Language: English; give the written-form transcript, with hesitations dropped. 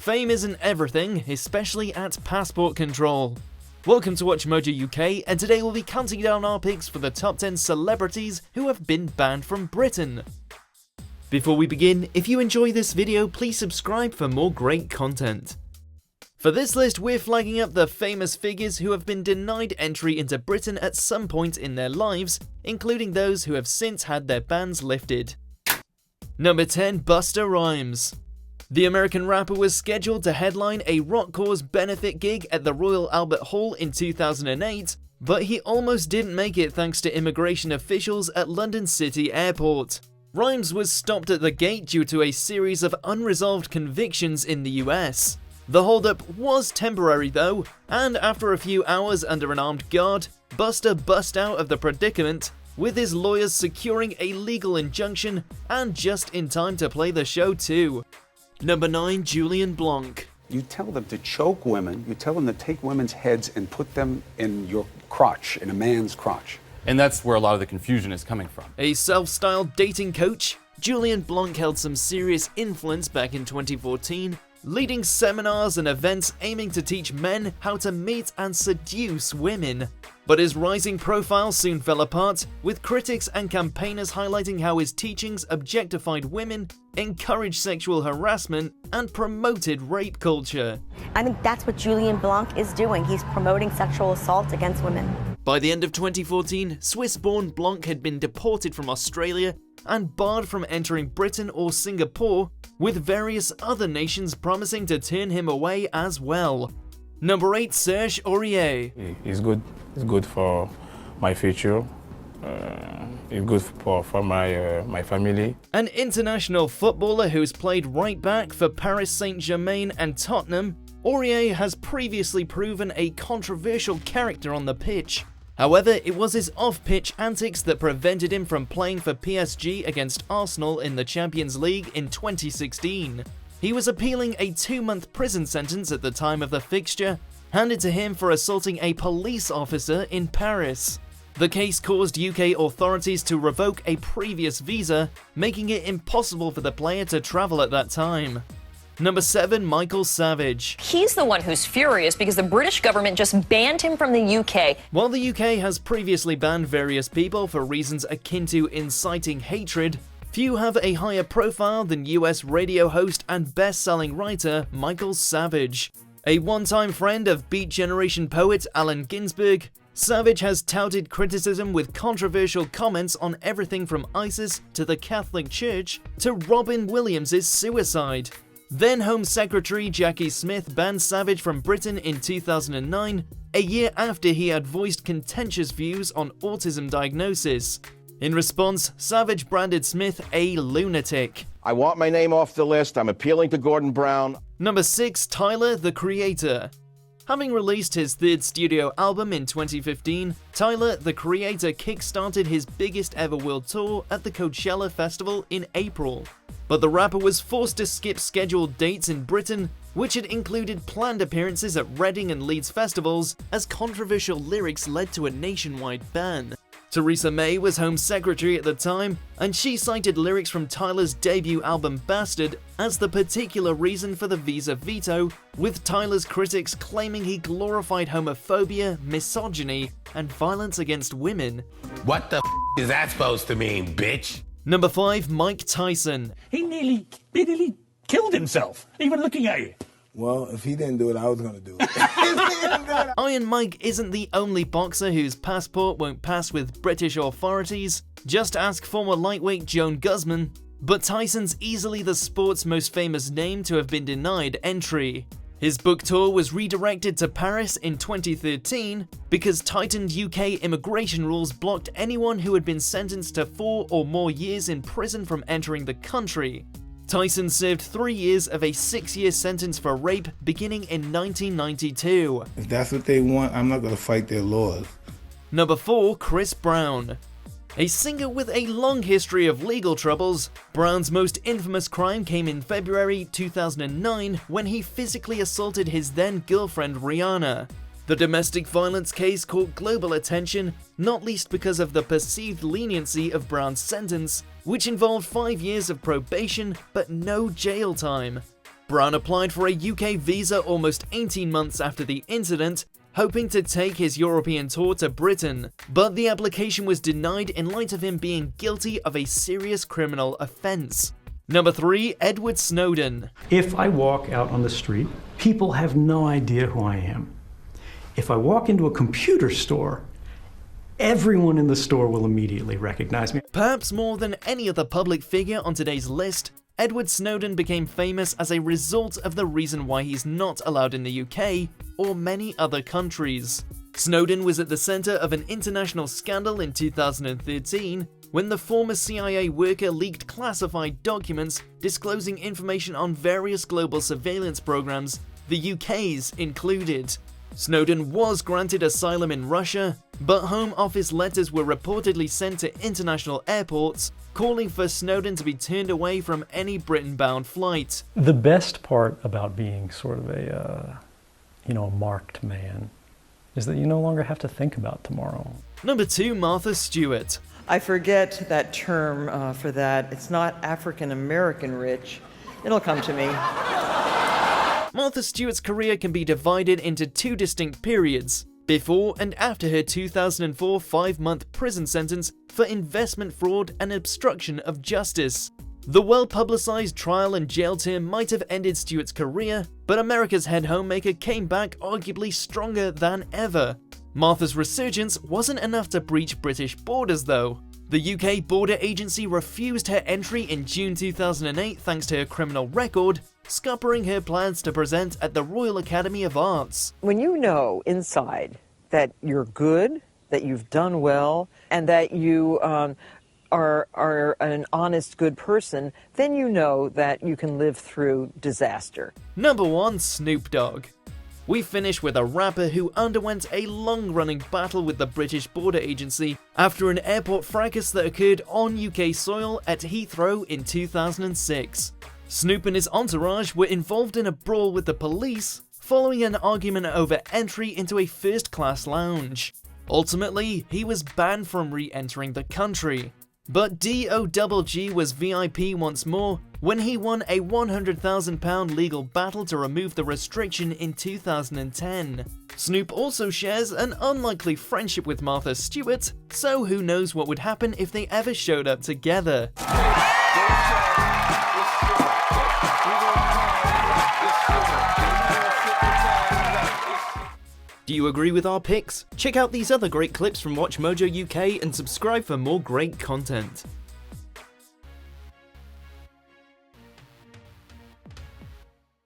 Fame isn't everything, especially at passport control. Welcome to Watch Mojo UK, and today we'll be counting down our picks for the top 10 celebrities who have been banned from Britain. Before we begin, if you enjoy this video, please subscribe for more great content. For this list, we're flagging up the famous figures who have been denied entry into Britain at some point in their lives, including those who have since had their bans lifted. Number 10. Busta Rhymes. The American rapper was scheduled to headline a Rock Cause benefit gig at the Royal Albert Hall in 2008, but he almost didn't make it thanks to immigration officials at London City Airport. Rhymes was stopped at the gate due to a series of unresolved convictions in the US. The holdup was temporary though, and after a few hours under an armed guard, Busta bust out of the predicament, with his lawyers securing a legal injunction and just in time to play the show too. Number 9. Julien Blanc. You tell them to choke women, you tell them to take women's heads and put them in your crotch, in a man's crotch. And that's where a lot of the confusion is coming from. A self-styled dating coach, Julien Blanc held some serious influence back in 2014, leading seminars and events aiming to teach men how to meet and seduce women. But his rising profile soon fell apart, with critics and campaigners highlighting how his teachings objectified women, encouraged sexual harassment, and promoted rape culture. I think that's what Julien Blanc is doing. He's promoting sexual assault against women. By the end of 2014, Swiss-born Blanc had been deported from Australia and barred from entering Britain or Singapore, with various other nations promising to turn him away as well. Number 8. Serge Aurier. It's good. It's good for my future. It's good for my family. An international footballer who's played right back for Paris Saint-Germain and Tottenham, Aurier has previously proven a controversial character on the pitch. However, it was his off-pitch antics that prevented him from playing for PSG against Arsenal in the Champions League in 2016. He was appealing a 2-month prison sentence at the time of the fixture, handed to him for assaulting a police officer in Paris. The case caused UK authorities to revoke a previous visa, making it impossible for the player to travel at that time. Number 7. Michael Savage. He's the one who's furious because the British government just banned him from the UK. While the UK has previously banned various people for reasons akin to inciting hatred, few have a higher profile than US radio host and best-selling writer Michael Savage. A one-time friend of Beat Generation poet Allen Ginsberg, Savage has touted criticism with controversial comments on everything from ISIS to the Catholic Church to Robin Williams' suicide. Then Home Secretary Jackie Smith banned Savage from Britain in 2009, a year after he had voiced contentious views on autism diagnosis. In response, Savage branded Smith a lunatic. I want my name off the list. I'm appealing to Gordon Brown. Number 6. Tyler, the Creator. Having released his third studio album in 2015, Tyler, the Creator kickstarted his biggest ever world tour at the Coachella Festival in April. But the rapper was forced to skip scheduled dates in Britain, which had included planned appearances at Reading and Leeds festivals, as controversial lyrics led to a nationwide ban. Theresa May was Home Secretary at the time, and she cited lyrics from Tyler's debut album Bastard as the particular reason for the visa veto, with Tyler's critics claiming he glorified homophobia, misogyny, and violence against women. What the is that supposed to mean, bitch? Number 5. Mike Tyson. He nearly killed himself, even looking at you. Well, if he didn't do it, I was gonna do it. Iron Mike isn't the only boxer whose passport won't pass with British authorities. Just ask former lightweight Joan Guzman. But Tyson's easily the sport's most famous name to have been denied entry. His book tour was redirected to Paris in 2013 because tightened UK immigration rules blocked anyone who had been sentenced to 4 or more years in prison from entering the country. Tyson served 3 years of a 6-year sentence for rape beginning in 1992. If that's what they want, I'm not gonna fight their laws. Number 4. Chris Brown. A singer with a long history of legal troubles, Brown's most infamous crime came in February 2009 when he physically assaulted his then-girlfriend Rihanna. The domestic violence case caught global attention, not least because of the perceived leniency of Brown's sentence, which involved 5 years of probation but no jail time. Brown applied for a UK visa almost 18 months after the incident, hoping to take his European tour to Britain, but the application was denied in light of him being guilty of a serious criminal offence. Number 3. Edward Snowden. If I walk out on the street, people have no idea who I am. If I walk into a computer store, everyone in the store will immediately recognize me. Perhaps more than any other public figure on today's list, Edward Snowden became famous as a result of the reason why he's not allowed in the UK or many other countries. Snowden was at the centre of an international scandal in 2013 when the former CIA worker leaked classified documents disclosing information on various global surveillance programs, the UK's included. Snowden was granted asylum in Russia, but Home Office letters were reportedly sent to international airports calling for Snowden to be turned away from any Britain-bound flight. The best part about being sort of a marked man is that you no longer have to think about tomorrow. Number 2. Martha Stewart. I forget that term for that. It's not African-American rich. It'll come to me. Martha Stewart's career can be divided into 2 distinct periods, before and after her 2004 5-month prison sentence for investment fraud and obstruction of justice. The well-publicized trial and jail term might have ended Stewart's career, but America's head homemaker came back arguably stronger than ever. Martha's resurgence wasn't enough to breach British borders though. The UK Border Agency refused her entry in June 2008 thanks to her criminal record, scuppering her plans to present at the Royal Academy of Arts. When you know inside that you're good, that you've done well, and that you are an honest, good person, then you know that you can live through disaster. Number 1. Snoop Dogg. We finish with a rapper who underwent a long-running battle with the British Border Agency after an airport fracas that occurred on UK soil at Heathrow in 2006. Snoop and his entourage were involved in a brawl with the police following an argument over entry into a first-class lounge. Ultimately, he was banned from re-entering the country. But DOGG was VIP once more when he won a £100,000 legal battle to remove the restriction in 2010. Snoop also shares an unlikely friendship with Martha Stewart, so who knows what would happen if they ever showed up together. Do you agree with our picks? Check out these other great clips from WatchMojo UK and subscribe for more great content.